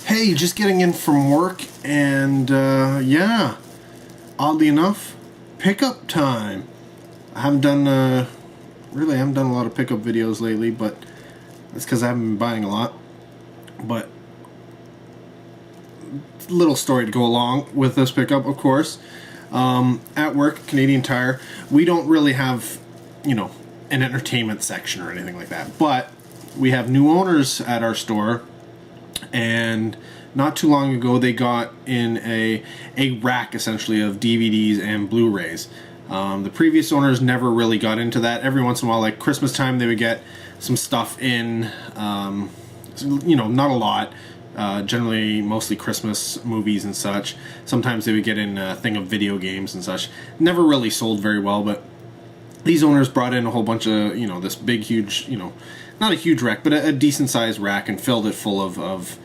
Hey, just getting in from work, and yeah, oddly enough, pickup time. I haven't done, really I haven't done a lot of pickup videos lately, but that's because I haven't been buying a lot. But, little story to go along with this pickup, of course. At work, Canadian Tire, we don't really have, you know, an entertainment section or anything like that, but we have new owners at our store. And not too long ago, they got in a rack, essentially, of DVDs and Blu-rays. The previous owners never really got into that. Every once in a while, like Christmas time, they would get some stuff in, you know, not a lot. Generally, mostly Christmas movies and such. Sometimes they would get in a thing of video games and such. Never really sold very well, but these owners brought in a whole bunch of, you know, this big, huge, you know, not a huge rack, but a decent sized rack, and filled it full of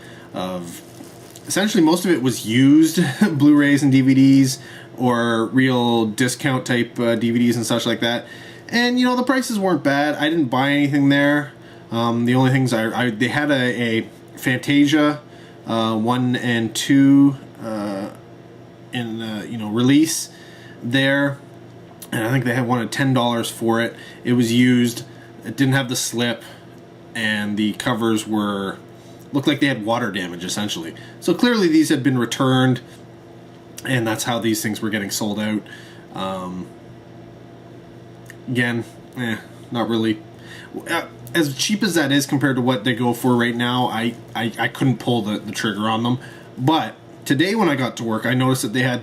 essentially most of it was used Blu-rays and DVDs, or real discount type DVDs and such like that. And you know, the prices weren't bad. I didn't buy anything there. The only things they had a Fantasia 1 and 2 in you know, release there, and I think they had one at $10 for it. It was used. It didn't have the slip, and the covers looked like they had water damage, essentially. So clearly these had been returned, and that's how these things were getting sold out. Again, not really. As cheap as that is compared to what they go for right now, I couldn't pull the trigger on them. But today when I got to work, I noticed that they had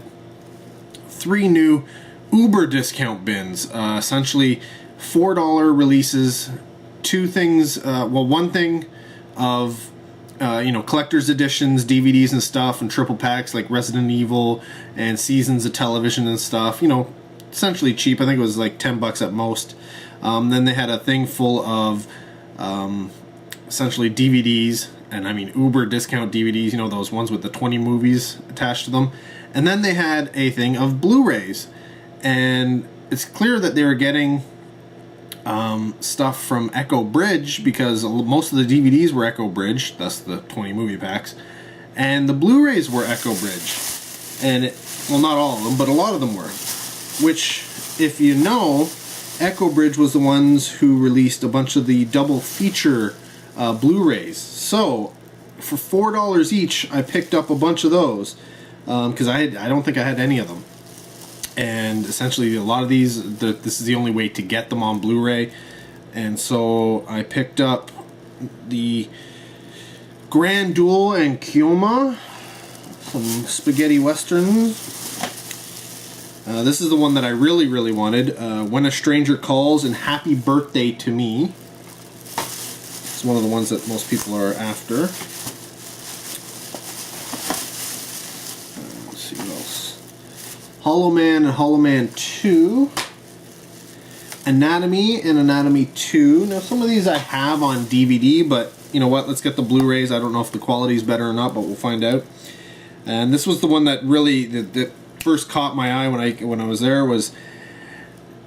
3 new Uber discount bins. Essentially $4 releases, 2 things, well, 1 thing of you know, collector's editions, DVDs and stuff, and triple packs like Resident Evil and seasons of television and stuff. You know, essentially cheap. I think it was like $10 at most. Then they had a thing full of essentially DVDs, and I mean Uber discount DVDs, you know, those ones with the 20 movies attached to them. And then they had a thing of Blu-rays, and it's clear that they were getting stuff from Echo Bridge, because most of the DVDs were Echo Bridge, thus the 20 movie packs, and the Blu-rays were Echo Bridge. And well, not all of them, but a lot of them were. Which, if you know, Echo Bridge was the ones who released a bunch of the double feature Blu-rays. So for $4 each, I picked up a bunch of those, because I don't think I had any of them. And essentially a lot of these, this is the only way to get them on Blu-ray. And so I picked up the Grand Duel and Kioma, some spaghetti westerns. This is the one that I really wanted, When a Stranger Calls and Happy Birthday to Me. It's one of the ones that most people are after. Let's see what else. Hollow Man and Hollow Man 2. Anatomy and Anatomy 2. Now, some of these I have on DVD, but you know what? Let's get the Blu-rays. I don't know if the quality is better or not, but we'll find out. And this was the one that really that first caught my eye when I was there, was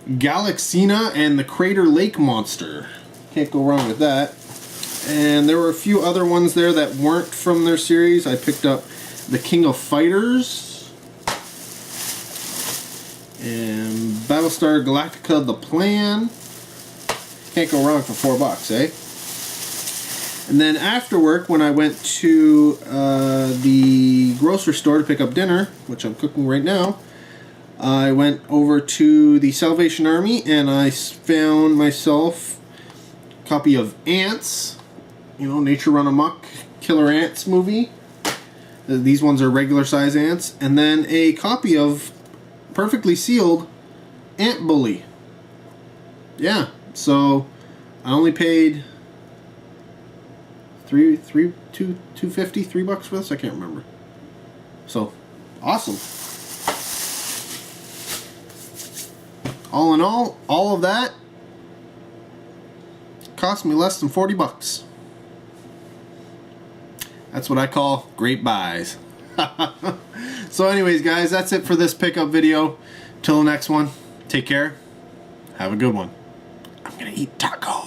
Galaxina and the Crater Lake Monster. Can't go wrong with that. And there were a few other ones there that weren't from their series. I picked up the King of Fighters and Battlestar Galactica: The Plan. Can't go wrong for $4, eh? And then after work, when I went to the grocery store to pick up dinner, which I'm cooking right now, I went over to the Salvation Army, and I found myself a copy of Ants, you know, Nature Run Amok, Killer Ants movie. These ones are regular size ants. And then a copy of Perfectly Sealed Ant Bully. Yeah, so I only paid $2.50 for this. I can't remember. So awesome. All in all of that cost me less than $40. That's what I call great buys. So anyways, guys, that's it for this pickup video. Till the next one, take care. Have a good one. I'm gonna eat tacos.